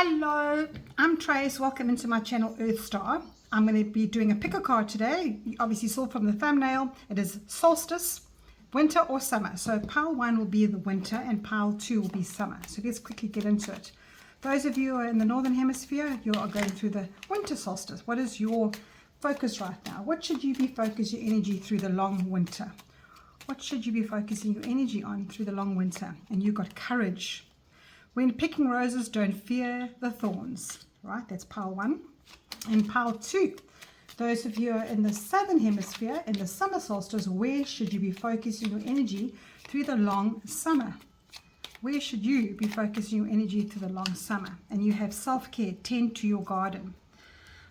Hello, I'm Trace. Welcome into my channel Earth Star. I'm going to be doing a PickaCard today. You obviously saw from the thumbnail, it is solstice, winter or summer. So pile 1 will be the winter and pile 2 will be summer. So let's quickly get into it. Those of you who are in the northern hemisphere, you are going through the winter solstice. What is your focus right now? What should you be focusing your energy through the long winter? What should you be focusing your energy on through the long winter? And you've got courage. When picking roses, don't fear the thorns, right? That's pile 1. And pile 2, those of you who are in the southern hemisphere, in the summer solstice, where should you be focusing your energy through the long summer? Where should you be focusing your energy through the long summer? And you have self-care, tend to your garden.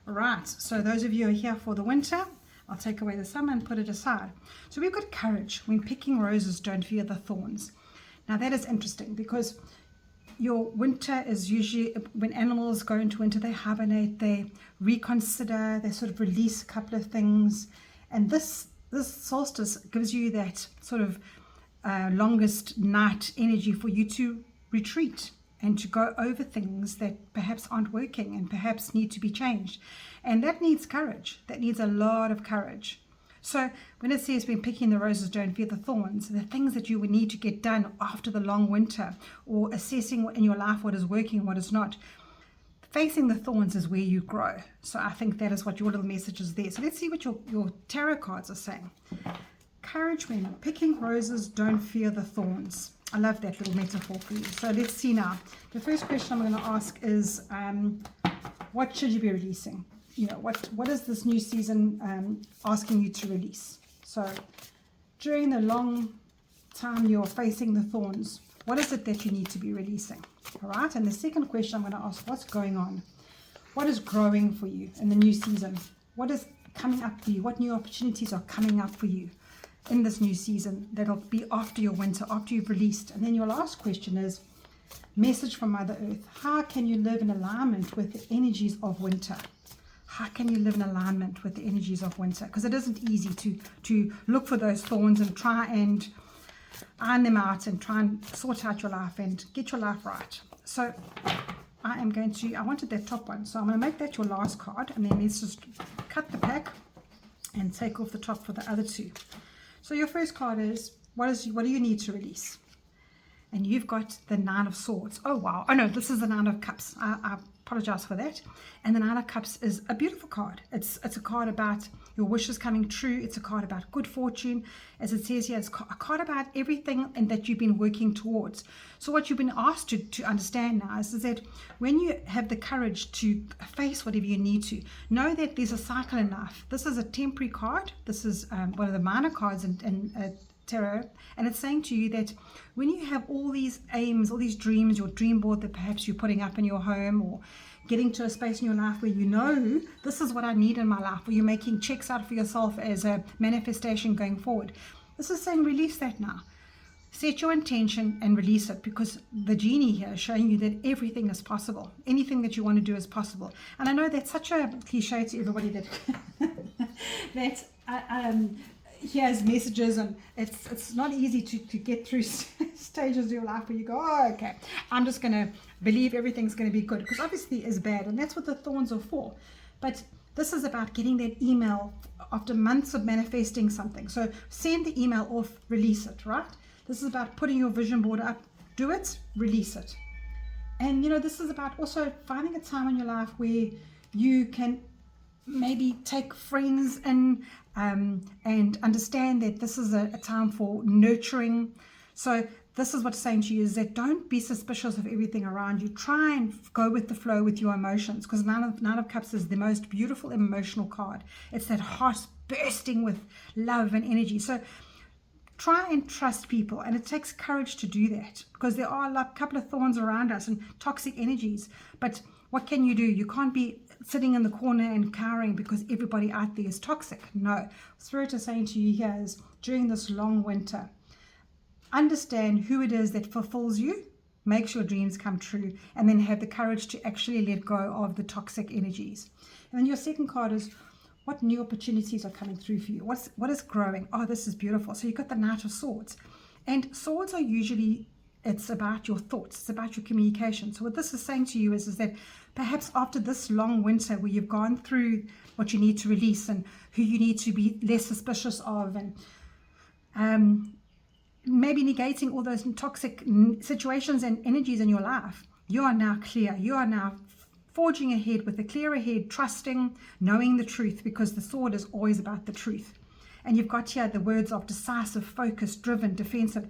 All right, so those of you who are here for the winter, I'll take away the summer and put it aside. So we've got courage. When picking roses, don't fear the thorns. Now that is interesting because your winter is usually when animals go into winter, they hibernate, they reconsider, they sort of release a couple of things. And this solstice gives you that sort of longest night energy for you to retreat and to go over things that perhaps aren't working and perhaps need to be changed. And that needs courage. That needs a lot of courage. So when it says when picking the roses, don't fear the thorns, the things that you would need to get done after the long winter or assessing in your life what is working and what is not, facing the thorns is where you grow. So I think that is what your little message is there. So let's see what your tarot cards are saying. Courage when picking roses, don't fear the thorns. I love that little metaphor for you. So let's see now. The first question I'm going to ask is, what should you be releasing? You know, what is this new season asking you to release? So during the long time you're facing the thorns, what is it that you need to be releasing? All right. And the second question I'm going to ask, what's going on? What is growing for you in the new season? What is coming up for you? What new opportunities are coming up for you in this new season that'll be after your winter, after you've released? And then your last question is, message from Mother Earth. How can you live in alignment with the energies of winter? How can you live in alignment with the energies of winter? Because it isn't easy to look for those thorns and try and iron them out and try and sort out your life and get your life right. So I wanted that top one. So I'm going to make that your last card. And then let's just cut the pack and take off the top for the other two. So your first card is, what do you need to release? And you've got the Nine of Swords. Oh, wow. Oh, no, this is the Nine of Cups. I apologize for that. And the Nine of Cups is a beautiful card. It's a card about your wishes coming true. It's a card about good fortune. As it says here, it's a card about everything and that you've been working towards. So what you've been asked to understand now is that when you have the courage to face whatever you need to, know that there's a cycle in life. This is a temporary card. This is one of the minor cards in tarot, and it's saying to you that when you have all these aims, all these dreams, your dream board that perhaps you're putting up in your home, or getting to a space in your life where you know this is what I need in my life, or you're making checks out for yourself as a manifestation going forward, this is saying release that now. Set your intention and release it, because the genie here is showing you that everything is possible. Anything that you want to do is possible. And I know that's such a cliche to everybody that hears messages, and it's not easy to get through stages of your life where you go, oh, okay, I'm just going to believe everything's going to be good, because obviously it's bad, and that's what the thorns are for. But this is about getting that email after months of manifesting something. So send the email off, release it, right? This is about putting your vision board up, do it, release it. And you know, this is about also finding a time in your life where you can maybe take friends and understand that this is a time for nurturing. So this is what's saying to you is that don't be suspicious of everything around you. Try and go with the flow with your emotions, because Nine of Cups is the most beautiful emotional card. It's that heart bursting with love and energy. So try and trust people, and it takes courage to do that, because there are a couple of thorns around us and toxic energies. But what can you do? You can't be sitting in the corner and cowering because everybody out there is toxic. No. Spirit is saying to you here is, during this long winter, understand who it is that fulfills you, makes your dreams come true, and then have the courage to actually let go of the toxic energies. And then your second card is, what new opportunities are coming through for you? What is growing? Oh, this is beautiful. So you've got the Knight of Swords. And swords are usually It's about your thoughts. It's about your communication. So what this is saying to you is that perhaps after this long winter where you've gone through what you need to release and who you need to be less suspicious of, and maybe negating all those toxic situations and energies in your life, you are now clear. You are now forging ahead with a clearer head, trusting, knowing the truth, because the sword is always about the truth. And you've got here the words of decisive, focused, driven, defensive,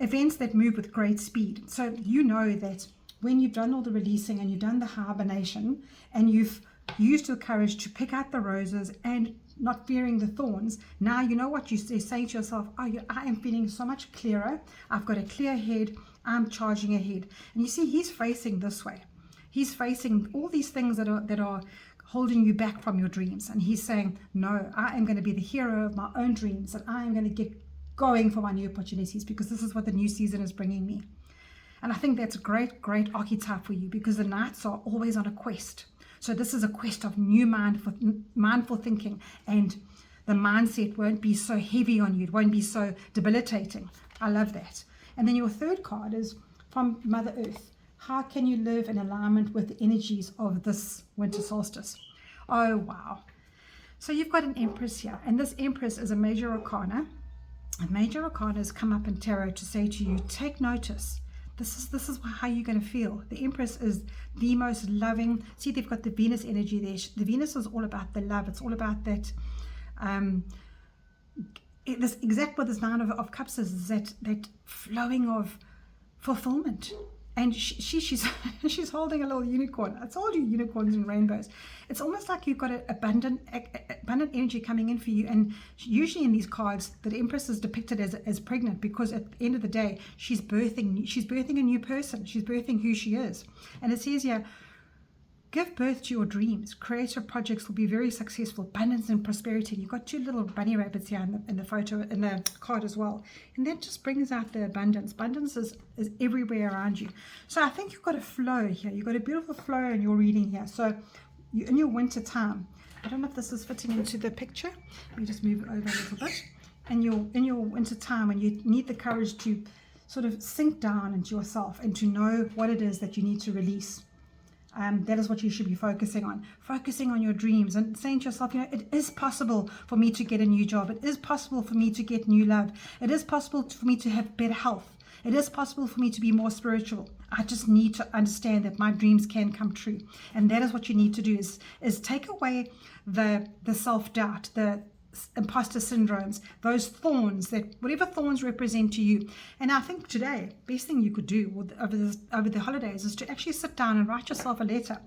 events that move with great speed. So you know that when you've done all the releasing and you've done the hibernation and you've used your courage to pick out the roses and not fearing the thorns, now you know what you're saying to yourself. Oh, I am feeling so much clearer. I've got a clear head. I'm charging ahead. And you see, he's facing this way. He's facing all these things that are holding you back from your dreams. And he's saying, no, I am going to be the hero of my own dreams, and I am going to get going for my new opportunities, because this is what the new season is bringing me. And I think that's a great, great archetype for you, because the knights are always on a quest. So this is a quest of new mindful thinking, and the mindset won't be so heavy on you. It won't be so debilitating. I love that. And then your third card is from Mother Earth. How can you live in alignment with the energies of this winter solstice? Oh, wow. So you've got an Empress here, and this Empress is a major arcana. And major arcanas come up in tarot to say to you, take notice. This is how you're going to feel. The Empress is the most loving. See, they've got the Venus energy there. The Venus is all about the love. It's all about that. This exact what this Nine of Cups is that flowing of fulfillment. And she's holding a little unicorn. I told you, unicorns and rainbows. It's almost like you've got an abundant energy coming in for you. And usually in these cards, the Empress is depicted as pregnant, because at the end of the day, she's birthing a new person. She's birthing who she is. And it says here, give birth to your dreams. Creative projects will be very successful. Abundance and prosperity. You've got two little bunny rabbits here in the photo, in the card as well. And that just brings out the abundance. Abundance is everywhere around you. So I think you've got a flow here. You've got a beautiful flow in your reading here. So you in your winter time. I don't know if this is fitting into the picture. Let me just move it over a little bit. And in your winter time, when you need the courage to sort of sink down into yourself and to know what it is that you need to release. That is what you should be focusing on your dreams, and saying to yourself, it is possible for me to get a new job. It is possible for me to get new love. It is possible for me to have better health. It is possible for me to be more spiritual. I just need to understand that my dreams can come true. And that is what you need to do is take away the self-doubt, the imposter syndromes, those thorns, that whatever thorns represent to you. And I think today, best thing you could do over the holidays is to actually sit down and write yourself a letter.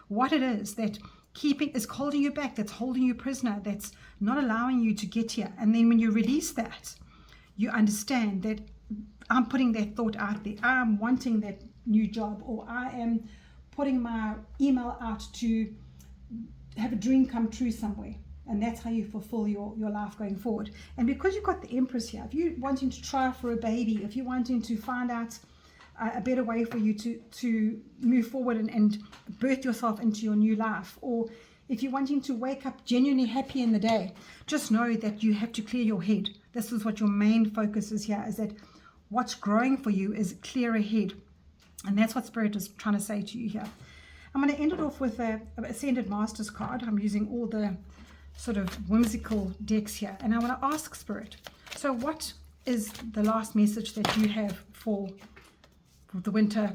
What it is that is holding you back, that's holding you prisoner, that's not allowing you to get here. And then when you release that, you understand that I'm putting that thought out there. I'm wanting that new job, or I am putting my email out to have a dream come true somewhere. And that's how you fulfill your life going forward. And because you've got the Empress here, if you're wanting to try for a baby, if you're wanting to find out a better way for you to move forward and birth yourself into your new life, or if you're wanting to wake up genuinely happy in the day, just know that you have to clear your head. This is what your main focus is here, is that what's growing for you is clear ahead. And that's what Spirit is trying to say to you here. I'm going to end it off with a Ascended Masters card. I'm using all the sort of whimsical decks here, and I want to ask Spirit, so what is the last message that you have for the winter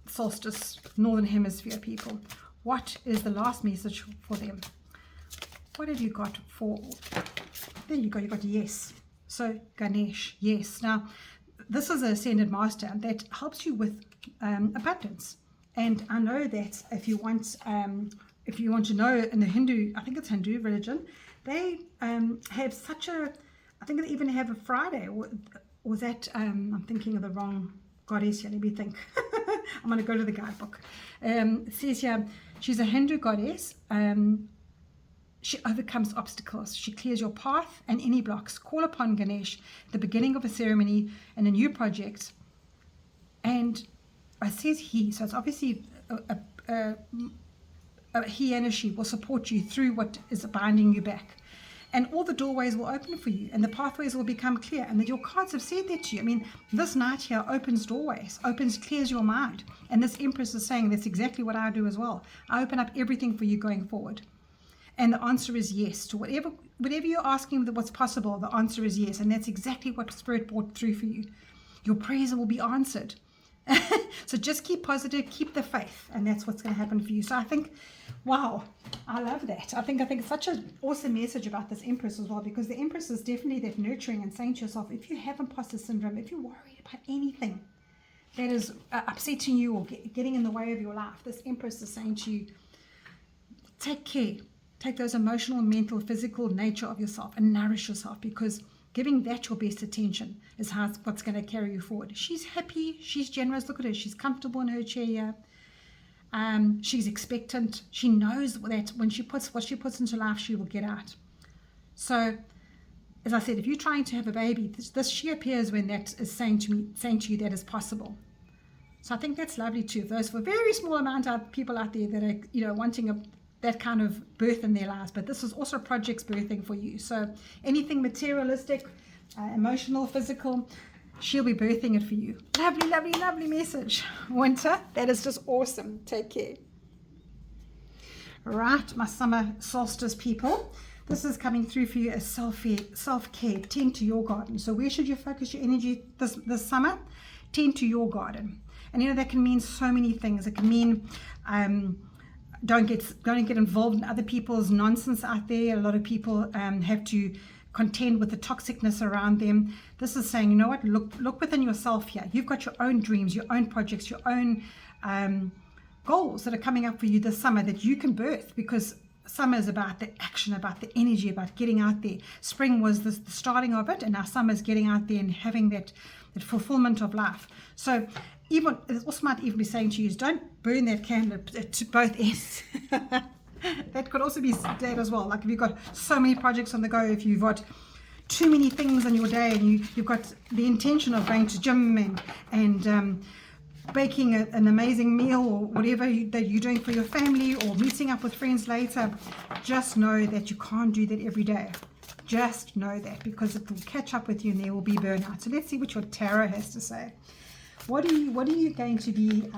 solstice northern hemisphere people? What is the last message for them? What have you got for? There you go, you got yes. So Ganesh, yes. Now this is an Ascended Master that helps you with abundance, and I know that if you want to know, in the Hindu, I think it's Hindu religion, they have such a, I think they even have a Friday, or that, I'm thinking of the wrong goddess here, let me think. I'm going to go to the guidebook. It says here, she's a Hindu goddess. She overcomes obstacles. She clears your path and any blocks. Call upon Ganesh at the beginning of a ceremony and a new project. And it says he, so it's obviously he and she will support you through what is binding you back. and all the doorways will open for you, and the pathways will become clear, and that your cards have said that to you. I mean, this knight here opens doorways, clears your mind, and this Empress is saying that's exactly what I do as well. I open up everything for you going forward. And the answer is yes. To whatever you're asking what's possible, the answer is yes. And that's exactly what Spirit brought through for you. Your prayers will be answered. So just keep positive, keep the faith, and that's what's going to happen for you. So I think, wow, I love that. I think it's such an awesome message about this Empress as well, because the Empress is definitely that nurturing and saying to yourself, if you have imposter syndrome, if you're worried about anything that is upsetting you or getting in the way of your life, this Empress is saying to you, take care. Take those emotional, mental, physical nature of yourself and nourish yourself, because giving that your best attention is what's going to carry you forward. She's happy. She's generous. Look at her. She's comfortable in her chair here. She's expectant. She knows that when she puts what she puts into life, she will get out. So, as I said, if you're trying to have a baby, she appears when that is saying to you that is possible. So I think that's lovely too. Those for a very small amount of people out there that are, wanting that kind of birth in their lives, but this is also projects birthing for you. So anything materialistic, emotional, physical, she'll be birthing it for you. Lovely, lovely, lovely message, Winter. That is just awesome. Take care. Right, my summer solstice people, this is coming through for you as self-care. Tend to your garden. So where should you focus your energy this summer? Tend to your garden. And that can mean so many things. It can mean don't get involved in other people's nonsense out there. A lot of people have to contend with the toxicness around them. This is saying, you know what, look within yourself here. You've got your own dreams, your own projects, your own goals that are coming up for you this summer that you can birth, because summer is about the action, about the energy, about getting out there. Spring was the starting of it, and now summer is getting out there and having that fulfillment of life. So even it also might even be saying to you is don't burn that candle to both ends. That could also be that as well. Like if you've got so many projects on the go, if you've got too many things in your day, and you've got the intention of going to gym and baking an amazing meal or whatever that you're doing for your family, or meeting up with friends later, just know that you can't do that every day. Just know that, because it will catch up with you and there will be burnout. So let's see what your tarot has to say. What are you going to be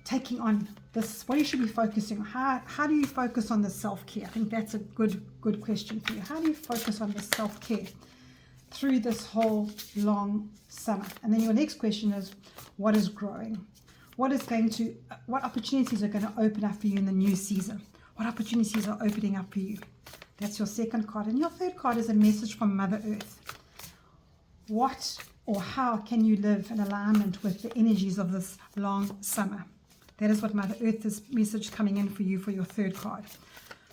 taking on this? What you should be focusing on? How do you focus on the self-care? I think that's a good question for you. How do you focus on the self-care through this whole long summer? And then your next question is, what is growing? What opportunities are going to open up for you in the new season? What opportunities are opening up for you? That's your second card. And your third card is a message from Mother Earth. What or how can you live in alignment with the energies of this long summer? That is what Mother Earth's message coming in for you for your third card.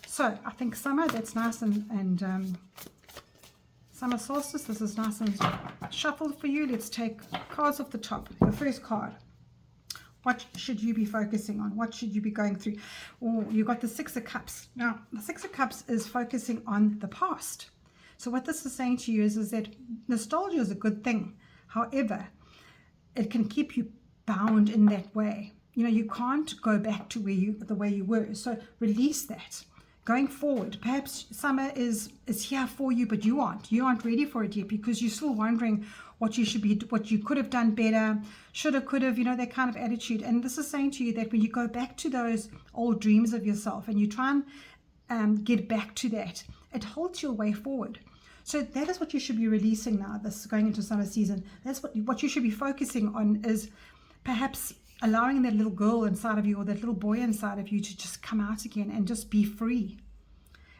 So I think summer, that's nice and summer solstice, this is nice and shuffled for you. Let's take cards off the top. The first card. What should you be focusing on? What should you be going through? Oh, you got the Six of Cups. Now, the Six of Cups is focusing on the past. So what this is saying to you is that nostalgia is a good thing. However, it can keep you bound in that way. You can't go back to the way you were. So release that. Going forward, perhaps summer is here for you, but you aren't ready for it yet, because you're still wondering what you could have done better, should have, could have, that kind of attitude. And this is saying to you that when you go back to those old dreams of yourself and you try and get back to that, it holds your way forward. So that is what you should be releasing now, this going into summer season. That's what you should be focusing on, is perhaps allowing that little girl inside of you or that little boy inside of you to just come out again and just be free.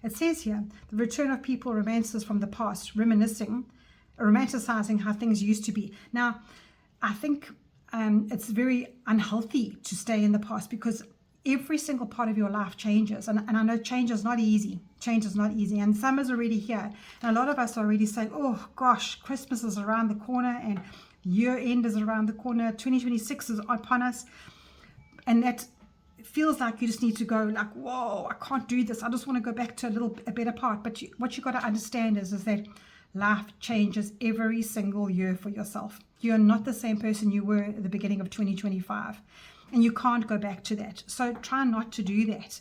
It says here, the return of people, romances from the past, romanticizing how things used to be. Now, I think it's very unhealthy to stay in the past, because every single part of your life changes. And I know change is not easy. Change is not easy. And summer's already here. And a lot of us are already saying, oh gosh, Christmas is around the corner and year end is around the corner. 2026 is upon us. And that feels like you just need to go like, whoa, I can't do this. I just want to go back to a better part. But what you got to understand is that life changes every single year for yourself. You're not the same person you were at the beginning of 2025. And you can't go back to that. So try not to do that.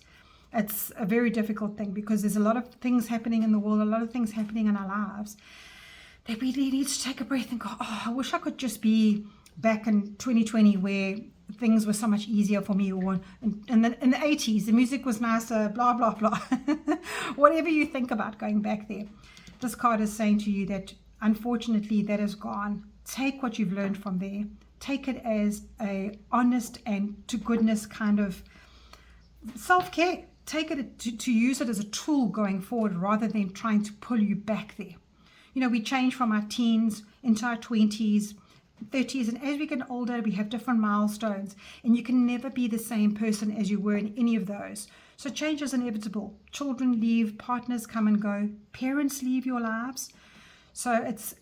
It's a very difficult thing because there's a lot of things happening in the world, a lot of things happening in our lives that we really need to take a breath and go, oh, I wish I could just be back in 2020 where things were so much easier for me, or in the 80s, the music was nicer, blah, blah, blah. Whatever you think about going back there, this card is saying to you that unfortunately that is gone. Take what you've learned from there. Take it as a honest and to goodness kind of self-care. Take it to use it as a tool going forward rather than trying to pull you back there. You know, we change from our teens into our 20s, 30s, and as we get older, we have different milestones, and you can never be the same person as you were in any of those. So change is inevitable. Children leave, partners come and go, parents leave your lives. So it's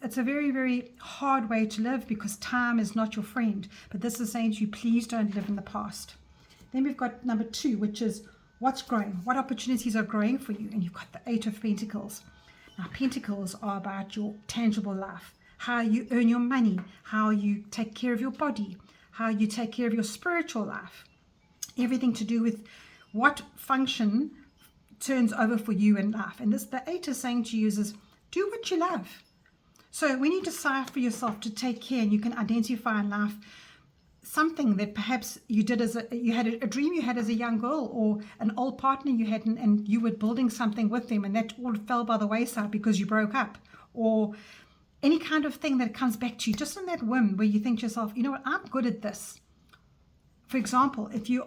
a very, very hard way to live because time is not your friend. But this is saying to you, please don't live in the past. Then we've got number 2, which is what's growing, what opportunities are growing for you. And you've got the 8 of Pentacles. Now, Pentacles are about your tangible life, how you earn your money, how you take care of your body, how you take care of your spiritual life, everything to do with what function turns over for you in life. And the 8 is saying to you is do what you love. So when you decide for yourself to take care, and you can identify in life something that perhaps you did you had a dream you had as a young girl, or an old partner you had, and you were building something with them, and that all fell by the wayside because you broke up, or any kind of thing that comes back to you just in that whim where you think to yourself, you know what, I'm good at this. For example, if you've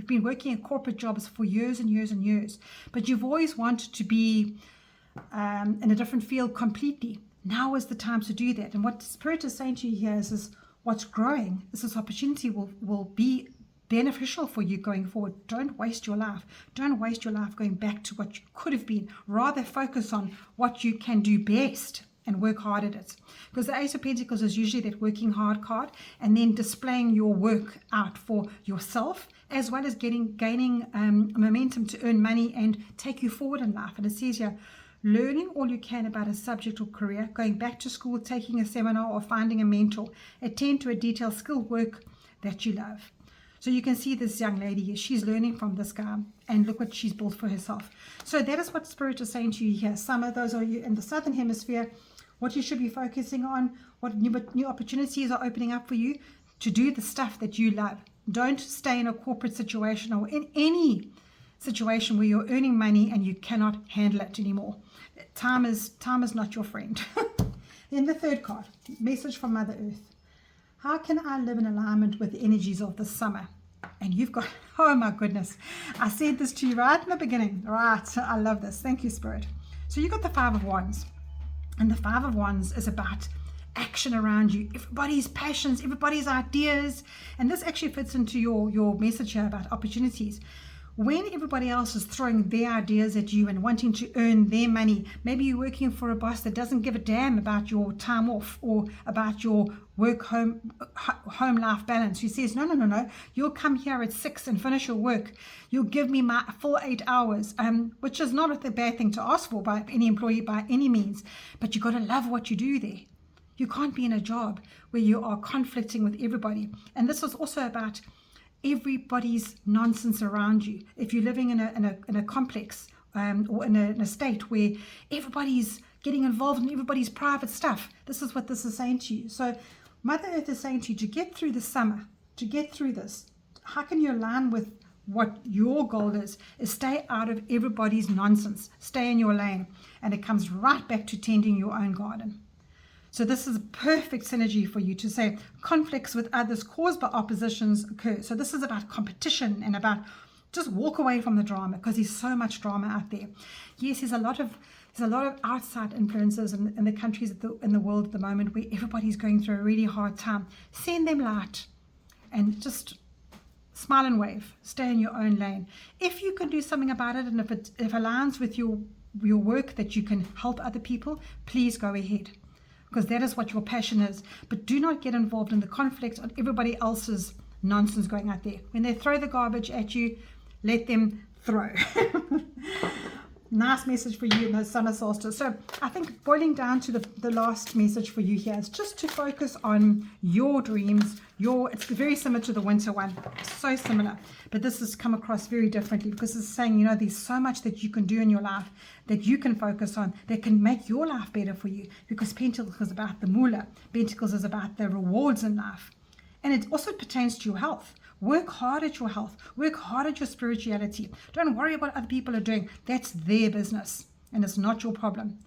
been working in corporate jobs for years and years and years, but you've always wanted to be in a different field completely, now is the time to do that. And what Spirit is saying to you here is what's growing is this opportunity will be beneficial for you going forward. Don't waste your life. Don't waste your life going back to what you could have been. Rather focus on what you can do best and work hard at it. Because the Ace of Pentacles is usually that working hard card, and then displaying your work out for yourself, as well as gaining momentum to earn money and take you forward in life. And it says here, learning all you can about a subject or career, going back to school, taking a seminar, or finding a mentor. Attend to a detailed skill work that you love. So you can see this young lady here, she's learning from this guy, and look what she's built for herself. So that is what Spirit is saying to you here. Some of those are you in the Southern Hemisphere, what you should be focusing on, what new opportunities are opening up for you to do the stuff that you love. Don't stay in a corporate situation or in any situation where you're earning money and you cannot handle it anymore. Time is not your friend. Then the 3rd card, message from Mother Earth. How can I live in alignment with the energies of the summer? And you've got, oh my goodness, I said this to you right in the beginning. Right, I love this. Thank you, Spirit. So you got the 5 of Wands. And the 5 of Wands is about action around you, everybody's passions, everybody's ideas. And this actually fits into your message here about opportunities. When everybody else is throwing their ideas at you and wanting to earn their money, maybe you're working for a boss that doesn't give a damn about your time off or about your home life balance, who says, no, you'll come here at 6 and finish your work. You'll give me my full 8 hours, which is not a bad thing to ask for by any employee by any means, but you've got to love what you do there. You can't be in a job where you are conflicting with everybody. And this is also about everybody's nonsense around you. If you're living in a complex or in a state where everybody's getting involved in everybody's private stuff, this is what this is saying to you. So Mother Earth is saying to you, to get through the summer, to get through this, how can you align with what your goal is stay out of everybody's nonsense, stay in your lane. And it comes right back to tending your own garden. So this is a perfect synergy for you to say conflicts with others caused by oppositions occur. So this is about competition and about just walk away from the drama, because there's so much drama out there. Yes, there's a lot of outside influences in the countries in the world at the moment where everybody's going through a really hard time. Send them light and just smile and wave. Stay in your own lane. If you can do something about it, and if it aligns with your work that you can help other people, please go ahead, because that is what your passion is. But do not get involved in the conflict on everybody else's nonsense going out there. When they throw the garbage at you, let them throw. nice message for you in the summer solstice. So I think boiling down to the last message for you here is just to focus on your dreams. It's very similar to the winter one, so similar, but this has come across very differently, because it's saying, there's so much that you can do in your life that you can focus on that can make your life better for you, because Pentacles is about the moolah. Pentacles is about the rewards in life, and it also pertains to your health. Work hard at your health. Work hard at your spirituality. Don't worry about what other people are doing. That's their business, and it's not your problem.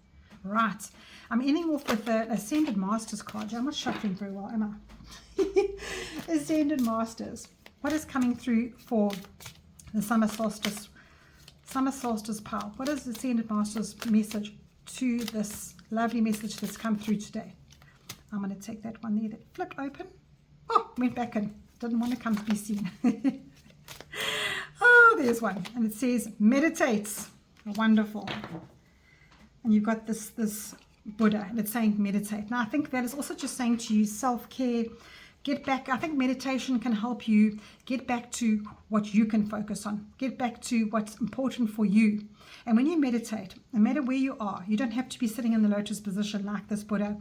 Right. I'm ending off with the Ascended Masters card. I'm not shuffling very well, am I? Ascended Masters. What is coming through for the summer solstice? Summer solstice power. What is the Ascended Masters message to this lovely message that's come through today? I'm going to take that one there that flipped open. Oh, went back in. Didn't want to come to be seen. Oh, there's one. And it says, meditates. Wonderful. And you've got this Buddha, and it's saying meditate. Now, I think that is also just saying to you, self-care. Get back. I think meditation can help you get back to what you can focus on. Get back to what's important for you. And when you meditate, no matter where you are, you don't have to be sitting in the lotus position like this Buddha.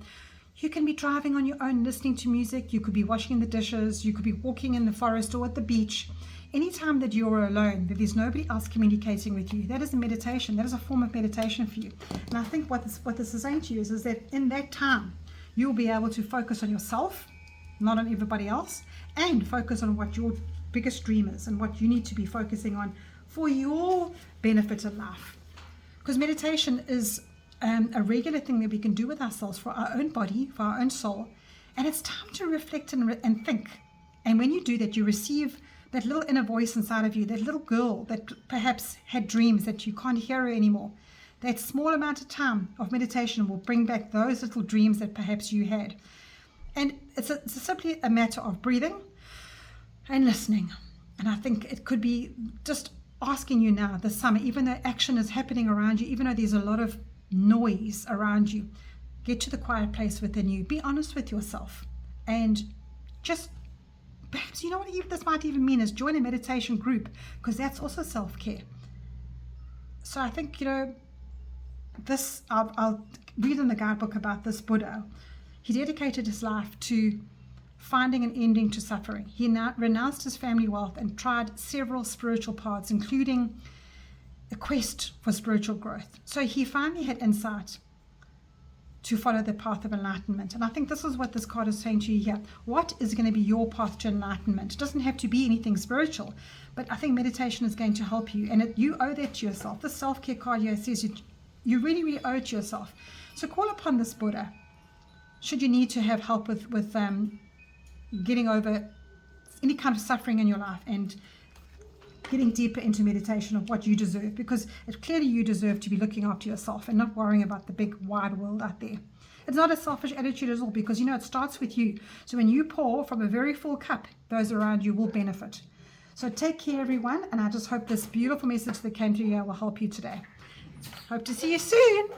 You can be driving on your own, listening to music. You could be washing the dishes. You could be walking in the forest or at the beach. Anytime that you're alone, that there's nobody else communicating with you, that is a meditation. That is a form of meditation for you. And I think what this is saying to you is that in that time, you'll be able to focus on yourself, not on everybody else, and focus on what your biggest dream is and what you need to be focusing on for your benefit in life. Because meditation is a regular thing that we can do with ourselves for our own body, for our own soul. And it's time to reflect and think. And when you do that, you receive that little inner voice inside of you, that little girl that perhaps had dreams that you can't hear her anymore. That small amount of time of meditation will bring back those little dreams that perhaps you had. And it's simply a matter of breathing and listening. And I think it could be just asking you now this summer, even though action is happening around you, even though there's a lot of noise around you, get to the quiet place within you. Be honest with yourself, and just perhaps, you know what this might even mean is join a meditation group, because that's also self-care. So I think, this, I'll read in the guidebook about this Buddha. He dedicated his life to finding an ending to suffering. He renounced his family wealth and tried several spiritual paths, including a quest for spiritual growth. So he finally had insight to follow the path of enlightenment. And I think this is what this card is saying to you here. What is going to be your path to enlightenment? It doesn't have to be anything spiritual, but I think meditation is going to help you. And you owe that to yourself. The self-care card here says you really, really owe it to yourself. So call upon this Buddha should you need to have help with getting over any kind of suffering in your life and getting deeper into meditation of what you deserve, because clearly you deserve to be looking after yourself and not worrying about the big wide world out there. It's not a selfish attitude at all, because it starts with you. So when you pour from a very full cup, those around you will benefit. So take care, everyone, and I just hope this beautiful message that came to you will help you today. Hope to see you soon.